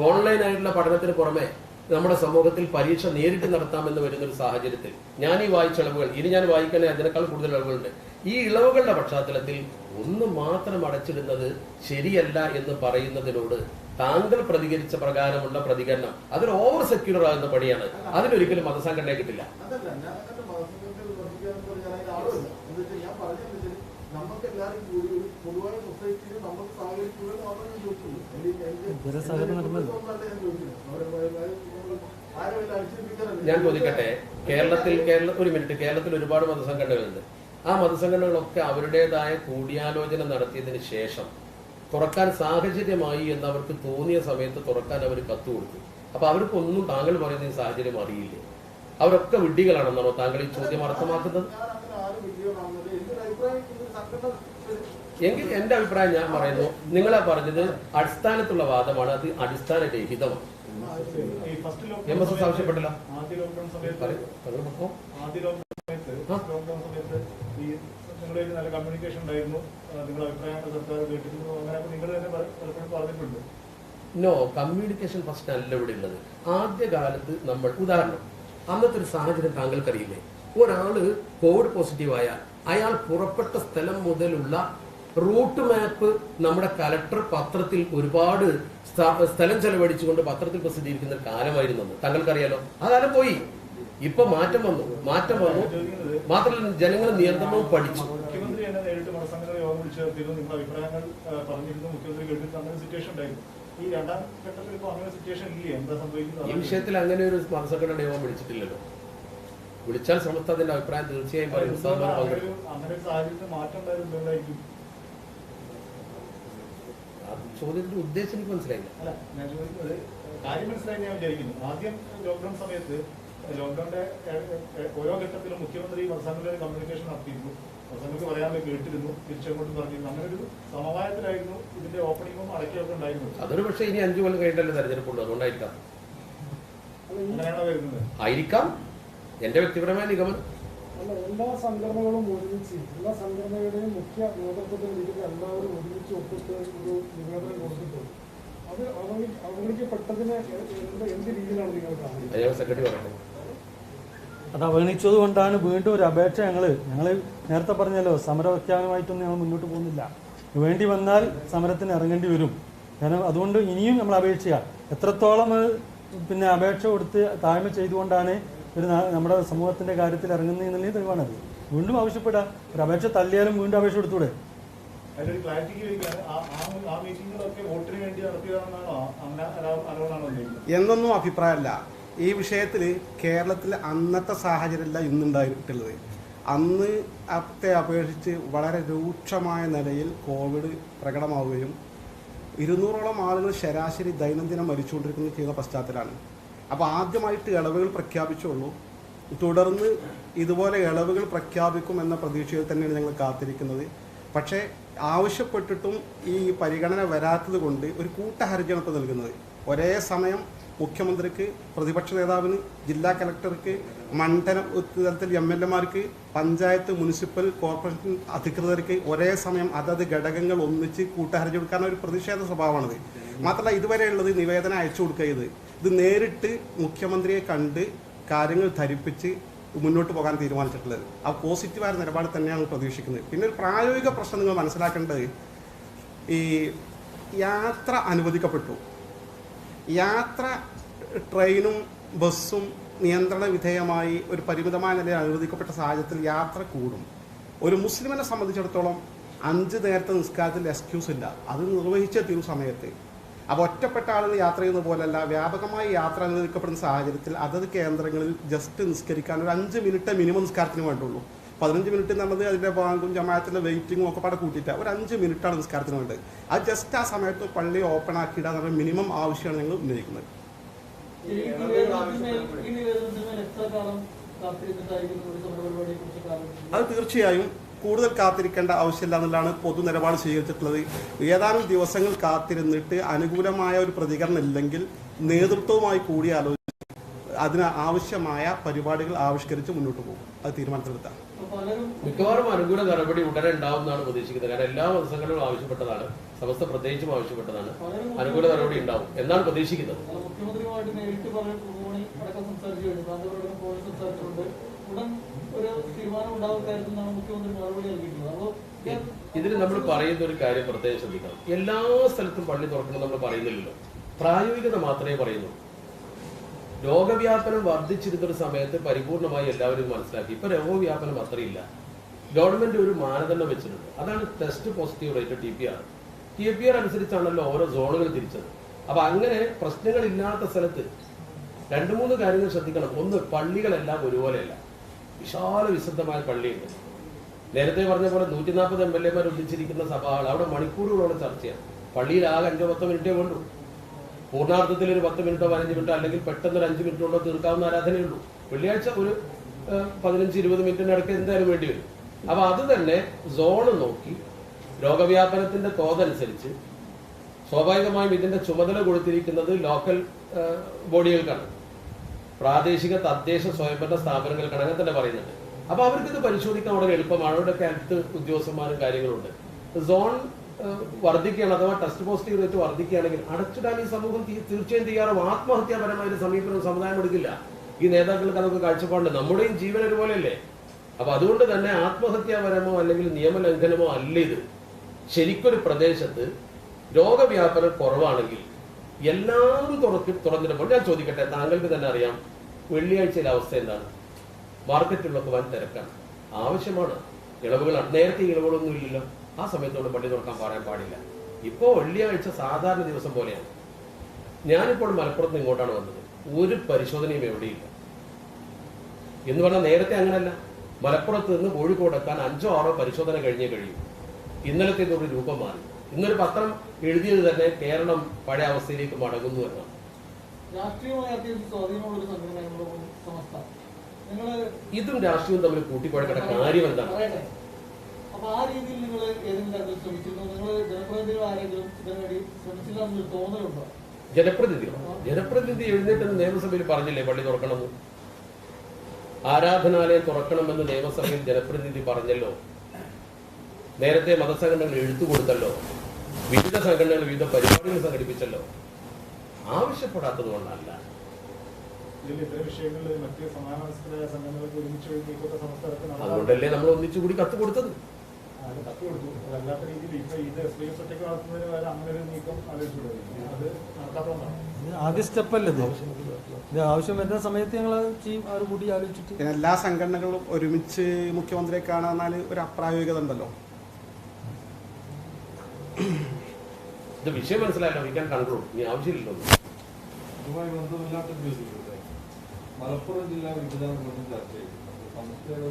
ഓൺലൈനായിട്ടുള്ള പഠനത്തിന് പുറമെ നമ്മുടെ സമൂഹത്തിൽ പരീക്ഷ നേരിട്ട് നടത്താമെന്ന് വരുന്നൊരു സാഹചര്യത്തിൽ ഞാൻ ഈ വായിച്ച ഇളവുകൾ, ഇനി ഞാൻ വായിക്കണേ അതിനേക്കാൾ കൂടുതൽ ഇളവുകളുണ്ട്. ഈ ഇളവുകളുടെ പശ്ചാത്തലത്തിൽ ഒന്ന് മാത്രം അടച്ചിടുന്നത് ശരിയല്ല എന്ന് പറയുന്നതിനോട് താങ്കൾ പ്രതികരിച്ച പ്രകാരമുള്ള പ്രതികരണം അതൊരു ഓവർ സെക്യുലർ ആകുന്ന പണിയാണ്. അതിനൊരിക്കലും മതസംഘടനയെ കിട്ടില്ല. അതല്ല, ഞാൻ അങ്ങനെ മതസംഘടനയിൽ പ്രവർത്തിക്കാന്ന് പറഞ്ഞാൽ അതിന് ആളുമില്ല. എന്ന് വെച്ചാൽ ഞാൻ പറഞ്ഞതെന്ന് വെച്ചാൽ നമുക്ക് എല്ലാവരും കൂടി ഒരു പൊതുവായ സൊസൈറ്റിയിൽ നമുക്ക് സഹകരിക്കുന്നത് മാത്രമേ ഞാൻ ചോദിച്ചുള്ളൂ. ഞാൻ ചോദിക്കട്ടെ, ഒരു മിനിറ്റ്, കേരളത്തിൽ ഒരുപാട് മതസംഘടനകളുണ്ട്. ആ മതസംഘടനകളൊക്കെ അവരുടേതായ കൂടിയാലോചന നടത്തിയതിന് ശേഷം തുറക്കാൻ സാഹചര്യമായി എന്ന് അവർക്ക് തോന്നിയ സമയത്ത് തുറക്കാൻ അവർ കത്ത് കൊടുത്തു. അപ്പൊ അവർക്കൊന്നും താങ്കൾ പറയുന്ന ഈ സാഹചര്യം അറിയില്ലേ? അവരൊക്കെ വിഡ്ഢികളാണെന്നാണോ താങ്കൾ ഈ ചോദ്യം അർത്ഥമാക്കുന്നത്? എങ്കിൽ എന്റെ അഭിപ്രായം ഞാൻ പറയുന്നു, നിങ്ങളാ പറഞ്ഞത് അടിസ്ഥാനത്തുള്ള വാദമാണ്, അത് അടിസ്ഥാന രഹിതമാണ്. MSS ആവശ്യപ്പെട്ടില്ല. നല്ല കമ്മ്യൂണിക്കേഷൻ ഉണ്ടായിരുന്നു, നിങ്ങളുടെ അഭിപ്രായങ്ങൾ സർക്കാർ കേട്ടിരുന്നു, അങ്ങനെ നിങ്ങൾ തന്നെ പലപ്പോഴും പറഞ്ഞിട്ടുണ്ട്. നോ, കമ്മ്യൂണിക്കേഷൻ ഫസ്റ്റ് അല്ല ഇവിടെ ഉള്ളത്. ആദ്യകാലത്ത് നമ്മൾ ഉദാഹരണം, അന്നത്തെ ഒരു സാഹചര്യം താങ്കൾക്കറിയില്ലേ? ഒരാള് കോവിഡ് പോസിറ്റീവായ അയാൾ പുറപ്പെട്ട സ്ഥലം മുതലുള്ള റൂട്ട് മാപ്പ് നമ്മുടെ കലക്ടർ പത്രത്തിൽ ഒരുപാട് സ്ഥലം ചെലവഴിച്ചുകൊണ്ട് പത്രത്തിൽ പ്രസിദ്ധീകരിക്കുന്ന കാലമായിരുന്നു. താങ്കൾക്കറിയാലോ, ആ കാലം പോയി. ഇപ്പൊ മാറ്റം വന്നു. മാത്രമല്ല ജനങ്ങൾ നിയന്ത്രണവും പഠിച്ചു. മുഖ്യമന്ത്രി എന്നെ നേരിട്ട് മതസംഘടന യോഗം വിളിച്ചു ചേർത്തിരുന്നു, നിങ്ങളുടെ അഭിപ്രായങ്ങൾ പറഞ്ഞിരുന്നു, മുഖ്യമന്ത്രി കേട്ടിരുന്നു, അങ്ങനെ സിറ്റുവേഷൻ ഉണ്ടായിരുന്നു. ഈ രണ്ടാം ഘട്ടത്തിൽ ഇപ്പൊ അങ്ങനെ സിറ്റുവേഷൻ ഇല്ലേ? എന്താ സംഭവിക്കുന്നത്? ഈ വിഷയത്തിൽ അങ്ങനെ ഒരു മതസംഘടന യോഗം വിളിച്ചിട്ടില്ലല്ലോ. വിളിച്ചാൽ സമസ്ത അതിന്റെ അഭിപ്രായം തീർച്ചയായും പറയും. അങ്ങനെ ഒരു സാഹചര്യത്തിൽ മാറ്റം ഉണ്ടായിരുന്നുണ്ടായിരിക്കും. ചോദ്യത്തിന്റെ ഉദ്ദേശം എനിക്ക് മനസ്സിലായില്ല. അല്ല, ഞാൻ ചോദിക്കുന്നത് കാര്യം മനസ്സിലായി ഞാൻ വിചാരിക്കുന്നു. ആദ്യം ലോക്ക്ഡൌൺ സമയത്ത് ലോക്ക്ഡൌണിന്റെ ഓരോ ഘട്ടത്തിലും മുഖ്യമന്ത്രി മതസംഘടനയുടെ കമ്മ്യൂണിക്കേഷൻ നടത്തിയിരുന്നു, മതസംഘടനയ്ക്ക് പറയാനുള്ള കേട്ടിരുന്നു, തിരിച്ചങ്ങോട്ടും പറഞ്ഞിരുന്നു. അങ്ങനെ ഒരു സമവായത്തിലായിരുന്നു ഇതിന്റെ ഓപ്പണിങ്ങും അടയ്ക്കൊക്കെ ഉണ്ടായിരുന്നു. അതൊരു പക്ഷേ ഇനി 5 കൊല്ലം കഴിഞ്ഞിട്ടല്ലേ തെരഞ്ഞെടുപ്പുള്ളൂ, അതുകൊണ്ടായിരിക്കാം. അങ്ങനെയാണോ വരുന്നത്? ആയിരിക്കാം, എന്റെ വ്യക്തിപരമായ നിഗമനം. എല്ലാ സംഘടനകളും ഒരുമിച്ച്, എല്ലാ സംഘടനയുടെയും മുഖ്യ നേതൃത്വത്തിൽ ഇരിക്കുന്ന എല്ലാവരും ഒരുമിച്ച് ഒപ്പിട്ട് ഒരു നിവേദനം കൊടുത്തിട്ടുണ്ട്. അത് അവഗണിക്കപ്പെട്ടതിനെ എന്ത് രീതിയിലാണ് നിങ്ങൾ കാണുന്നത്? സെക്രട്ടറി പറയട്ടെ. അത് അവഗണിച്ചതുകൊണ്ടാണ് വീണ്ടും ഒരു അപേക്ഷ ഞങ്ങൾ നേരത്തെ പറഞ്ഞല്ലോ, സമരപ്രഖ്യാപനമായിട്ടൊന്നും ഞങ്ങൾ മുന്നോട്ട് പോകുന്നില്ല. വേണ്ടി വന്നാൽ സമരത്തിന് ഇറങ്ങേണ്ടി വരും. കാരണം അതുകൊണ്ട് ഇനിയും നമ്മൾ അപേക്ഷിക്കുക. എത്രത്തോളം പിന്നെ അപേക്ഷ കൊടുത്ത് താഴ്മ ചെയ്തുകൊണ്ടാണ് ഒരു നമ്മുടെ സമൂഹത്തിന്റെ കാര്യത്തിൽ ഇറങ്ങുന്നതെന്നുള്ളത് തെളിവാണത്. വീണ്ടും ആവശ്യപ്പെടാം. ഒരു അപേക്ഷ തള്ളിയാലും വീണ്ടും അപേക്ഷ കൊടുത്തൂടെ? അതിലൊരു ക്ലാരിറ്റിക്ക് വേണ്ടിയാണ് ആ മീറ്റിങ്ങുകളൊക്കെ വോട്ടിന് വേണ്ടി നടത്തിയതാണെന്നാണോ ആരോപണമാണോ? എന്നൊന്നും അഭിപ്രായമല്ല. ഈ വിഷയത്തിൽ കേരളത്തിൽ അന്നത്തെ സാഹചര്യമല്ല ഇന്നുണ്ടായിട്ടുള്ളത്. അന്ന് അത്തെ അപേക്ഷിച്ച് വളരെ രൂക്ഷമായ നിലയിൽ കോവിഡ് പ്രകടമാവുകയും 200ഓളം ആളുകൾ ശരാശരി ദൈനംദിനം മരിച്ചുകൊണ്ടിരിക്കുന്നത് ചെയ്യുന്ന പശ്ചാത്തലമാണ്. അപ്പോൾ ആദ്യമായിട്ട് ഇളവുകൾ പ്രഖ്യാപിച്ചുള്ളൂ. തുടർന്ന് ഇതുപോലെ ഇളവുകൾ പ്രഖ്യാപിക്കുമെന്ന പ്രതീക്ഷയിൽ തന്നെയാണ് ഞങ്ങൾ കാത്തിരിക്കുന്നത്. പക്ഷേ ആവശ്യപ്പെട്ടിട്ടും ഈ പരിഗണന വരാത്തത് കൊണ്ട് ഒരു കൂട്ടഹർജിയാണ് ഇപ്പോൾ നൽകുന്നത്. ഒരേ സമയം മുഖ്യമന്ത്രിക്ക്, പ്രതിപക്ഷ നേതാവിന്, ജില്ലാ കലക്ടർക്ക്, മണ്ഡലം തലത്തിൽ MLA-മാർക്ക്, പഞ്ചായത്ത്, മുനിസിപ്പൽ കോർപ്പറേഷൻ അധികൃതർക്ക് ഒരേ സമയം അതത് ഘടകങ്ങൾ ഒന്നിച്ച് കൂട്ടഹർജി കൊടുക്കാൻ ഒരു പ്രതിഷേധ സ്വഭാവമാണിത്. മാത്രമല്ല ഇതുവരെയുള്ളത് നിവേദനം അയച്ചു കൊടുക്കുക. ഇത് നേരിട്ട് മുഖ്യമന്ത്രിയെ കണ്ട് കാര്യങ്ങൾ ധരിപ്പിച്ച് മുന്നോട്ട് പോകാൻ തീരുമാനിച്ചിട്ടുള്ളത്. ആ പോസിറ്റീവായ നിലപാട് തന്നെയാണ് പ്രതീക്ഷിക്കുന്നത്. പിന്നെ ഒരു പ്രായോഗിക പ്രശ്നം നിങ്ങൾ മനസ്സിലാക്കേണ്ടത്, ഈ യാത്ര അനുവദിക്കപ്പെട്ടു. യാത്ര ട്രെയിനും ബസ്സും നിയന്ത്രണ വിധേയമായി ഒരു പരിമിതമായ നിലയിൽ അനുവദിക്കപ്പെട്ട സാഹചര്യത്തിൽ യാത്ര കൂടും. ഒരു മുസ്ലിമിനെ സംബന്ധിച്ചിടത്തോളം 5 നേരത്തെ നിസ്കാരത്തിൽ എക്സ്ക്യൂസ് ഇല്ല, അത് നിർവഹിച്ചേ തീരും സമയത്ത്. അപ്പോൾ ഒറ്റപ്പെട്ട ആളുകൾ യാത്ര ചെയ്യുന്ന പോലെയല്ല, വ്യാപകമായി യാത്ര അനുവദിക്കപ്പെടുന്ന സാഹചര്യത്തിൽ അതത് കേന്ദ്രങ്ങളിൽ ജസ്റ്റ് നിസ്കരിക്കാൻ ഒരു 5 മിനിറ്റ് മിനിമം നിസ്കാരത്തിന് വേണ്ടുള്ളൂ. 15 മിനിറ്റ് എന്നുള്ളത് അതിൻ്റെ ബാങ്കും ജമാഅത്തിൻ്റെ വെയിറ്റിങ്ങും ഒക്കെ പാടെ കൂട്ടിയിട്ട് ഒരു 5 മിനിറ്റാണ് നിസ്കാരത്തിന് വേണ്ടത്. അത് ജസ്റ്റ് ആ സമയത്ത് പള്ളി ഓപ്പൺ ആക്കിയിടാൻ പറഞ്ഞ മിനിമം ആവശ്യമാണ് ഞങ്ങൾ ഉന്നയിക്കുന്നത്. അത് തീർച്ചയായും കൂടുതൽ കാത്തിരിക്കേണ്ട ആവശ്യമില്ല എന്നുള്ളതാണ് പൊതു നിലപാട് സ്വീകരിച്ചിട്ടുള്ളത്. ഏതാനും ദിവസങ്ങൾ കാത്തിരുന്നിട്ട് അനുകൂലമായ ഒരു പ്രതികരണം ഇല്ലെങ്കിൽ നേതൃത്വവുമായി കൂടിയാലോചിച്ച് അതിന് ആവശ്യമായ പരിപാടികൾ ആവിഷ്കരിച്ച് മുന്നോട്ട് പോകും. അത് തീരുമാനത്തിലെടുത്താണ്. മിക്കവാറും അനുകൂല നടപടി ഉടനെ ഉണ്ടാവുമെന്നാണ് പ്രതീക്ഷിക്കുന്നത്. കാരണം എല്ലാ മതസംഘടനകളും ആവശ്യപ്പെട്ടതാണ്, സമസ്ത പ്രത്യേകിച്ചും ആവശ്യപ്പെട്ടതാണ്. അനുകൂല നടപടി ഉണ്ടാവും എന്നാണ് പ്രതീക്ഷിക്കുന്നത്. മുഖ്യമന്ത്രിയുമായിട്ട് നേരിട്ട് ഉടൻ ഒരു തീരുമാനം ഉണ്ടാവുന്ന കാര്യത്തിൽ നിന്നാണ് മുഖ്യമന്ത്രി മറുപടി നൽകിയിട്ടുള്ളത്. അപ്പോൾ ഇതിൽ നമ്മൾ പറയുന്ന ഒരു കാര്യം പ്രത്യേകം ശ്രദ്ധിക്കണം. എല്ലാ സ്ഥലത്തും പള്ളി തുറക്കണം നമ്മൾ പറയുന്നില്ലല്ലോ, പ്രായോഗികത മാത്രമേ പറയുന്നുള്ളൂ. രോഗവ്യാപനം വർദ്ധിച്ചിരുന്നൊരു സമയത്ത് പരിപൂർണമായി എല്ലാവരും മനസ്സിലാക്കി. ഇപ്പൊ രോഗവ്യാപനം അത്രയില്ല. ഗവൺമെന്റ് ഒരു മാനദണ്ഡം വെച്ചിട്ടുണ്ട്, അതാണ് test positive rate TPR. TPR അനുസരിച്ചാണല്ലോ ഓരോ സോണുകൾ തിരിച്ചത്. അപ്പൊ അങ്ങനെ പ്രശ്നങ്ങളില്ലാത്ത സ്ഥലത്ത് 2-3 കാര്യങ്ങൾ ശ്രദ്ധിക്കണം. ഒന്ന്, പള്ളികളെല്ലാം ഒരുപോലെയല്ല. വിശാല വിശുദ്ധമായ പള്ളിയുണ്ട്. നേരത്തെ പറഞ്ഞ പോലെ 140 MLA ഒന്നിച്ചിരിക്കുന്ന സഭകൾ, അവിടെ മണിക്കൂറുകളോളം ചർച്ചയാണ്. പള്ളിയിൽ ആകെ 5-10 മിനിറ്റേ വേണ്ടൂ. പൂർണ്ണാർത്ഥത്തിൽ ഒരു 10 മിനിറ്റോ 15 മിനിറ്റോ അല്ലെങ്കിൽ പെട്ടെന്ന് ഒരു 5 മിനിറ്റ് കൊണ്ടോ തീർക്കാവുന്ന ആരാധനയുള്ളൂ. വെള്ളിയാഴ്ച ഒരു 15-20 മിനിറ്റിനിടയ്ക്ക് എന്തായാലും വേണ്ടി വരും. അപ്പൊ അത് തന്നെ സോണ് നോക്കി രോഗവ്യാപനത്തിന്റെ തോതനുസരിച്ച് സ്വാഭാവികമായും ഇതിന്റെ ചുമതല കൊടുത്തിരിക്കുന്നത് ലോക്കൽ ബോഡികൾക്കാണ്, പ്രാദേശിക തദ്ദേശ സ്വയംഭരണ സ്ഥാപനങ്ങൾക്കാണ്. അങ്ങനെ തന്നെ പറയുന്നുണ്ട്. അപ്പൊ അവർക്കിത് പരിശോധിക്കാൻ വളരെ എളുപ്പമാണ്. അവരുടെയൊക്കെ ഹെൽത്ത് ഉദ്യോഗസ്ഥന്മാരും കാര്യങ്ങളുണ്ട്. സോൺ വർദ്ധിക്കുകയാണ് അഥവാ ടെസ്റ്റ് പോസിറ്റീവ് റേറ്റ് വർദ്ധിക്കുകയാണെങ്കിൽ അടച്ചിടാൻ ഈ സമൂഹം തീർച്ചയായും തയ്യാറും. ആത്മഹത്യാപരമായ ഒരു സമീപനം സമുദായം എടുക്കില്ല. ഈ നേതാക്കൾക്ക് അതൊക്കെ കാഴ്ചപ്പാടുണ്ട്. നമ്മുടെയും ജീവൻ ഒരുപോലെയല്ലേ. അപ്പൊ അതുകൊണ്ട് തന്നെ ആത്മഹത്യാപരമോ അല്ലെങ്കിൽ നിയമലംഘനമോ അല്ല ഇത്. ശരിക്കൊരു പ്രദേശത്ത് രോഗവ്യാപനം കുറവാണെങ്കിൽ എല്ലാവരും തുറന്നിടുമ്പോൾ ഞാൻ ചോദിക്കട്ടെ, താങ്കൾക്ക് തന്നെ അറിയാം വെള്ളിയാഴ്ചയിലെ അവസ്ഥ എന്താണ്? മാർക്കറ്റിലൊക്കെ വൻ തിരക്കാണ്, ആവശ്യമാണ് ഇളവുകളാണ്. നേരത്തെ ഇളവുകളൊന്നും ഇല്ലല്ലോ. ആ സമയത്തോട് പള്ളി തുറക്കാൻ പറയാൻ പാടില്ല. ഇപ്പോ വെള്ളിയാഴ്ച സാധാരണ ദിവസം പോലെയാണ്. ഞാനിപ്പോൾ മലപ്പുറത്ത് ഇങ്ങോട്ടാണ് വന്നത്. ഒരു പരിശോധനയും എവിടെയില്ല എന്ന് പറഞ്ഞാൽ നേരത്തെ അങ്ങനല്ല. മലപ്പുറത്ത് നിന്ന് കോഴിക്കോട് എത്താൻ 5-6 പരിശോധന കഴിഞ്ഞേ കഴിയും. ഇന്നലത്തെ ഒരു രൂപം മാറി. ഇന്നൊരു പത്രം എഴുതിയത് തന്നെ കേരളം പഴയ അവസ്ഥയിലേക്ക് മടങ്ങുന്നു എന്നാണ്. ഇതും രാഷ്ട്രീയവും തമ്മിൽ കൂട്ടിക്കുഴക്കേണ്ട കാര്യം എന്താണ്? ജനപ്രതിനിധി എഴുന്നേറ്റ് നിയമസഭയിൽ പറഞ്ഞില്ലേ പള്ളി തുറക്കണമെന്ന്? ആരാധനാലയം തുറക്കണമെന്ന് നിയമസഭയിൽ ജനപ്രതിനിധി പറഞ്ഞല്ലോ. നേരത്തെ മതസംഘടനകൾ എഴുത്തു കൊടുത്തല്ലോ. വിവിധ സംഘടനകൾ വിവിധ പരിപാടികൾ സംഘടിപ്പിച്ചല്ലോ. ആവശ്യപ്പെടാത്തത് കൊണ്ടല്ല. അതുകൊണ്ടല്ലേ നമ്മൾ ഒന്നിച്ചുകൂടി കത്ത് കൊടുത്തത്. ആദ്യ സ്റ്റെപ്പല്ലേ ഇത്? ആവശ്യം വരുന്ന സമയത്ത് ഞങ്ങൾ ചെയ്യും. അവർ കൂടി ആലോചിച്ചിട്ട് എല്ലാ സംഘടനകളും ഒരുമിച്ച് മുഖ്യമന്ത്രിയെ കാണാൻ ഒരു അപ്രായോഗികത ഉണ്ടല്ലോ. ഇത് വിഷയം മനസ്സിലായല്ലോ. We can control. ഇനി ആവശ്യമില്ലല്ലോ. ഇതുമായി ബന്ധമില്ലാത്ത ചോദിക്കട്ടെ, മലപ്പുറം ജില്ലാ വിഭജനം കുറിച്ച് ചർച്ച ചെയ്തു.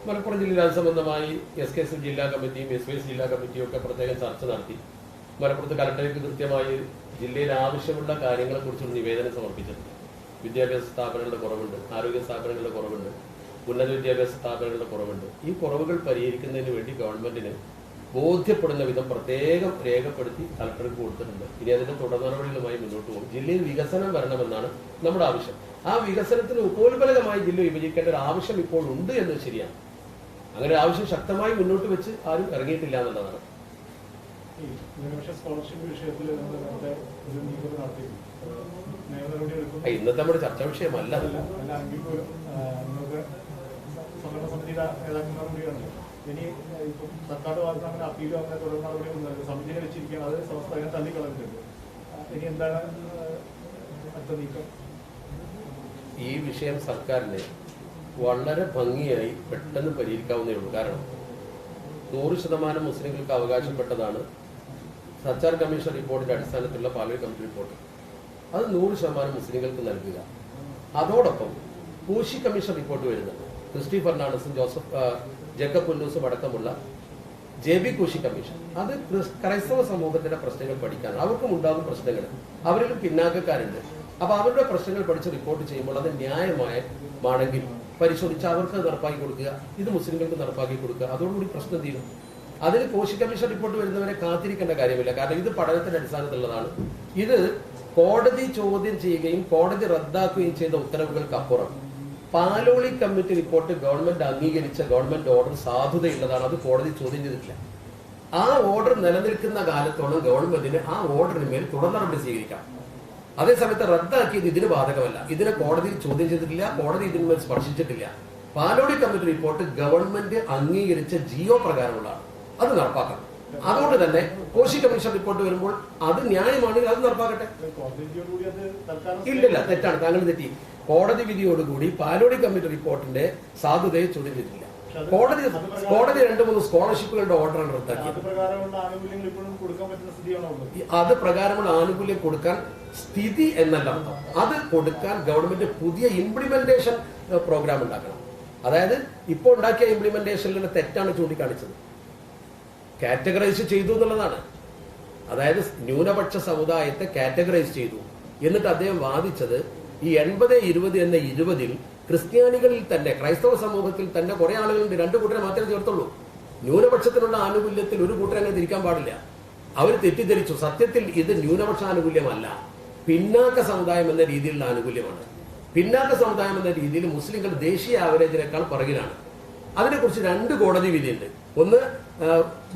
മലപ്പുറം ജില്ലാ സംബന്ധമായി SKS ജില്ലാ കമ്മിറ്റിയും SYS ജില്ലാ കമ്മിറ്റിയും ഒക്കെ പ്രത്യേകം ചർച്ച നടത്തി. മലപ്പുറത്ത് കലക്ടറേറ്റ് കൃത്യമായി ജില്ലയിൽ ആവശ്യമുള്ള കാര്യങ്ങളെ കുറിച്ചുള്ള നിവേദനം സമർപ്പിച്ചിട്ടുണ്ട്. വിദ്യാഭ്യാസ സ്ഥാപനങ്ങളുടെ കുറവുണ്ട്, ആരോഗ്യ സ്ഥാപനങ്ങളുടെ കുറവുണ്ട്, ഉന്നത വിദ്യാഭ്യാസ സ്ഥാപനങ്ങളുടെ കുറവുണ്ട്. ഈ കുറവുകൾ പരിഹരിക്കുന്നതിന് വേണ്ടി ഗവൺമെന്റിന് ബോധ്യപ്പെടുന്ന വിധം പ്രത്യേകം രേഖപ്പെടുത്തി കളക്ടർക്ക് കൊടുത്തിട്ടുണ്ട്. ഇനി അതിന്റെ തുടർ നടപടികളുമായി മുന്നോട്ട് പോകും. ജില്ലയിൽ വികസനം വരണമെന്നാണ് നമ്മുടെ ആവശ്യം. ആ വികസനത്തിന് ഉപോത്ബലകമായി ജില്ല വിഭജിക്കേണ്ട ഒരു ആവശ്യം ഇപ്പോൾ ഉണ്ട് എന്നത് ശരിയാണ്. അങ്ങനെ ഒരു ആവശ്യം ശക്തമായി മുന്നോട്ട് വെച്ച് ആരും ഇറങ്ങിയിട്ടില്ല എന്നുള്ളതാണ്. ഇന്നത്തെ നമ്മുടെ ചർച്ചാ വിഷയമല്ല. ഇനി ഇപ്പം സർക്കാർ ഭാഗത്ത് അങ്ങനെ അപ്പീലും അങ്ങനെ തുടർ നടപടികൾ സമിതിയെ വെച്ചിരിക്കുകയാണ്. അത് സംസ്ഥ അതിനെ തള്ളിക്കളഞ്ഞിട്ടുണ്ട്. ഇനി എന്താണ് അടുത്ത നീക്കം? ഈ വിഷയം സർക്കാരിന് വളരെ ഭംഗിയായി പെട്ടെന്ന് പരിഹരിക്കാവുന്നേ ഉള്ളൂ. കാരണം 100% മുസ്ലിങ്ങൾക്ക് അവകാശപ്പെട്ടതാണ് സർക്കാർ കമ്മീഷൻ റിപ്പോർട്ടിന്റെ അടിസ്ഥാനത്തിലുള്ള പാർലമെന്റ് കമ്മിറ്റി റിപ്പോർട്ട്. അത് 100% മുസ്ലിങ്ങൾക്ക് നൽകുക. അതോടൊപ്പം കോശി കമ്മീഷൻ റിപ്പോർട്ട് വരുന്നുണ്ട്. ക്രിസ്റ്റി ഫെർണാണ്ടസും ജേക്കബ് പുന്നൂസും അടക്കമുള്ള JB കോശി കമ്മീഷൻ. അത് ക്രൈസ്തവ സമൂഹത്തിന്റെ പ്രശ്നങ്ങൾ പഠിക്കാനാണ്. അവർക്കും ഉണ്ടാകും പ്രശ്നങ്ങൾ, അവരിലും പിന്നാക്കക്കാരുണ്ട്. അപ്പൊ അവരുടെ പ്രശ്നങ്ങൾ പഠിച്ച് റിപ്പോർട്ട് ചെയ്യുമ്പോൾ അത് ന്യായമാണെങ്കിൽ പരിശോധിച്ച് അവർക്ക് നടപ്പാക്കി കൊടുക്കുക, ഇത് മുസ്ലിങ്ങൾക്ക് നടപ്പാക്കി കൊടുക്കുക. അതോടുകൂടി പ്രശ്നം തീരും. അതിന് കോശി കമ്മീഷൻ റിപ്പോർട്ട് വരുന്നവരെ കാത്തിരിക്കേണ്ട കാര്യമില്ല. കാരണം ഇത് പഠനത്തിന്റെ അടിസ്ഥാനത്തിലുള്ളതാണ്. ഇത് കോടതി ചോദ്യം ചെയ്യുകയും കോടതി റദ്ദാക്കുകയും ചെയ്ത ഉത്തരവുകൾക്കപ്പുറം പാലോളി കമ്മിറ്റി റിപ്പോർട്ട് ഗവൺമെന്റ് അംഗീകരിച്ച ഗവൺമെന്റ് ഓർഡർ സാധുതയുള്ളതാണ്. അത് കോടതി ചോദ്യം ചെയ്തിട്ടില്ല. ആ ഓർഡർ നിലനിൽക്കുന്ന കാലത്തോളം ഗവൺമെന്റിന് ആ ഓർഡറിന്മേൽ തുടർ നടപടി സ്വീകരിക്കാം. അതേസമയത്ത് റദ്ദാക്കിയത് ഇതിന് ബാധകമല്ല. ഇതിനെ കോടതിയിൽ ചോദ്യം ചെയ്തിട്ടില്ല, കോടതി ഇതിന്മേൽ സ്പർശിച്ചിട്ടില്ല. പാലോടി കമ്മിറ്റി റിപ്പോർട്ട് ഗവൺമെന്റ് അംഗീകരിച്ച ജിയോ പ്രകാരമുള്ളതാണ്. അത് നടപ്പാക്കണം. അതുകൊണ്ട് തന്നെ കോശി കമ്മീഷൻ റിപ്പോർട്ട് വരുമ്പോൾ അത് ന്യായമാണെങ്കിൽ അത് നടപ്പാക്കട്ടെ. ഇല്ലില്ല, തെറ്റാണ്, താങ്കൾ തെറ്റി. കോടതി വിധിയോടുകൂടി പാലോടി കമ്മിറ്റി റിപ്പോർട്ടിന്റെ സാധുതയെ ചോദ്യം ചെയ്തില്ല. കോടതി 2-3 സ്കോളർഷിപ്പുകളുടെ ഓർഡറാണ് റദ്ദാക്കിയത്. അത് പ്രകാരമുള്ള ആനുകൂല്യം കൊടുക്കാൻ സ്ഥിതി എന്നല്ല, അത് കൊടുക്കാൻ ഗവൺമെന്റ് പുതിയ ഇംപ്ലിമെന്റേഷൻ പ്രോഗ്രാം ഉണ്ടാക്കണം. അതായത് ഇപ്പോൾ ഉണ്ടാക്കിയ ഇംപ്ലിമെന്റേഷനിലുള്ള തെറ്റാണ് ചൂണ്ടിക്കാണിച്ചത്. കാറ്റഗറൈസ് ചെയ്തു എന്നുള്ളതാണ്. അതായത് ന്യൂനപക്ഷ സമുദായത്തെ കാറ്റഗറൈസ് ചെയ്തു. എന്നിട്ട് അദ്ദേഹം വാദിച്ചത് ഈ 80-20 എന്ന 20-ൽ ക്രിസ്ത്യാനികളിൽ തന്നെ, ക്രൈസ്തവ സമൂഹത്തിൽ തന്നെ കുറെ ആളുകളുണ്ട്, 2 കൂട്ടരെ മാത്രമേ ചേർത്തുള്ളൂ. ന്യൂനപക്ഷത്തിനുള്ള ആനുകൂല്യത്തിൽ ഒരു കൂട്ടരെ അങ്ങനെ തിരിക്കാൻ പാടില്ല. അവർ തെറ്റിദ്ധരിച്ചു. സത്യത്തിൽ ഇത് ന്യൂനപക്ഷ ആനുകൂല്യമല്ല, പിന്നാക്ക സമുദായം എന്ന രീതിയിലുള്ള ആനുകൂല്യമാണ്. പിന്നാക്ക സമുദായം എന്ന രീതിയിൽ മുസ്ലിങ്ങൾ ദേശീയ ആവറേജിനേക്കാൾ പുറകിലാണ്. അതിനെക്കുറിച്ച് 2 കോടതി വിധിയുണ്ട്. ഒന്ന്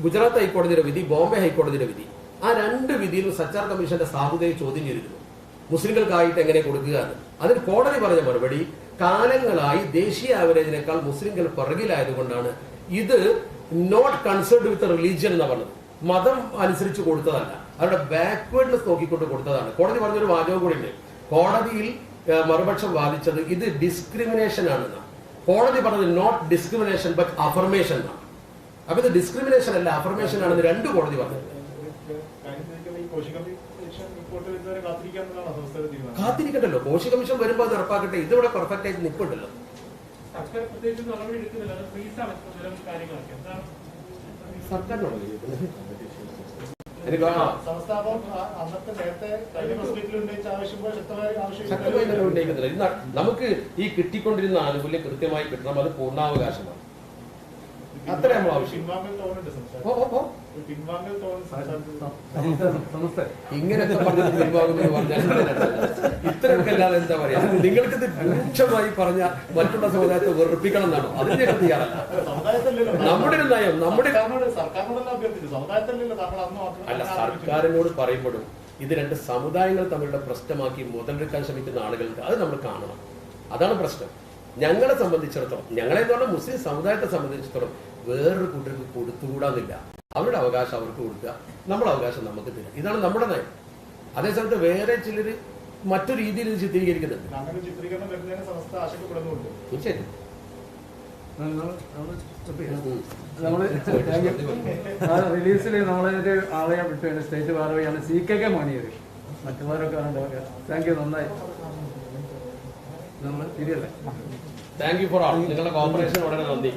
ഗുജറാത്ത് ഹൈക്കോടതിയുടെ വിധി, ബോംബെ ഹൈക്കോടതിയുടെ വിധി. ആ 2 വിധിയിലും സച്ചാർ കമ്മീഷന്റെ സാധുതയെ ചോദ്യം ചെയ്തിരുന്നു. മുസ്ലിങ്ങൾക്കായിട്ട് എങ്ങനെ കൊടുക്കുക എന്ന്. അതിന് കോടതി പറഞ്ഞ മറുപടി, കാലങ്ങളായി ദേശീയ ആവറേജിനേക്കാൾ മുസ്ലിങ്ങൾ പുറകിലായതുകൊണ്ടാണ് ഇത് നോട്ട് കൺസേർഡ് വിത്ത് റിലീജിയൻ എന്ന് പറഞ്ഞത്. മതം അനുസരിച്ച് കൊടുത്തതല്ല, അവരുടെ ബാക്ക്വേർഡ്നെസ് നോക്കിക്കൊണ്ട് കൊടുത്തതാണ്. കോടതി പറഞ്ഞൊരു വാചകം കൂടി ഉണ്ട്. കോടതിയിൽ മറുപക്ഷം വാദിച്ചത് ഇത് ഡിസ്ക്രിമിനേഷൻ ആണെന്നാണ്. കോടതി പറഞ്ഞത് നോട്ട് ഡിസ്ക്രിമിനേഷൻ ബട്ട് അഫർമേഷൻ എന്നാണ്. അപ്പൊ ഇത് ഡിസ്ക്രിമിനേഷൻ അല്ല, അഫർമേഷൻ ആണെന്ന് 2 കോടതി പറഞ്ഞത്. കാത്തിരിക്കട്ടല്ലോ, കോശി കമ്മീഷൻ വരുമ്പോൾ അത് ഉറപ്പാക്കട്ടെ. ഇതിവിടെ പെർഫെക്റ്റ് ആയിട്ട് നിൽപ്പുണ്ടല്ലോ. നമുക്ക് ഈ കിട്ടിക്കൊണ്ടിരുന്ന ആനുകൂല്യം കൃത്യമായി കിട്ടണം. അത് പൂർണ്ണാവകാശമാണ്. അത്ര നമ്മൾ ആവശ്യം. ഇങ്ങനെയൊക്കെ പറഞ്ഞത് പിൻവാങ്ങുമെന്ന് പറഞ്ഞാൽ ഇത്രയൊക്കെ അല്ലാതെ എന്താ പറയാ? നിങ്ങൾക്കിത് രൂക്ഷമായി പറഞ്ഞാൽ മറ്റുള്ള സമുദായത്തെ വെറുപ്പിക്കണം എന്നാണോ? അതിന് ഞാൻ തയ്യാറല്ല. നമ്മുടെ ഒരു നയം, നമ്മുടെ അല്ല, സർക്കാരിനോട് പറയുമ്പോഴും ഇത് 2 സമുദായങ്ങൾ തമ്മിലുള്ള പ്രശ്നമാക്കി മുതലെടുക്കാൻ ശ്രമിക്കുന്ന ആളുകൾക്ക് അത് നമ്മൾ കാണണം. അതാണ് പ്രശ്നം. ഞങ്ങളെ സംബന്ധിച്ചിടത്തോളം, ഞങ്ങളെ എന്ന് പറഞ്ഞാൽ മുസ്ലിം സമുദായത്തെ സംബന്ധിച്ചിടത്തോളം വേറൊരു കൂട്ടർക്ക് കൊടുത്തുകൂടാന്നില്ല. അവരുടെ അവകാശം അവർക്ക് കൊടുക്കുക, നമ്മുടെ അവകാശം നമുക്ക് തരാം. ഇതാണ് നമ്മുടെ നയം. അതേസമയത്ത് വേറെ ചിലർ മറ്റു രീതിയിൽ ഇത് ചിത്രീകരിക്കുന്നുണ്ട്. തീർച്ചയായിട്ടും റിലീസിൽ നമ്മളൊരു ആളെ വിട്ടു സ്റ്റേറ്റ് ഭാരവാഹിയാണ് CKK മാണിയത്. മറ്റുള്ളവരൊക്കെ താങ്ക് യു, നന്നായി. നമ്മൾ ശരിയല്ലേ? താങ്ക് യു ഫോർ ആൾ. നിങ്ങളുടെ കോപ്പറേഷൻ വളരെ നന്ദി.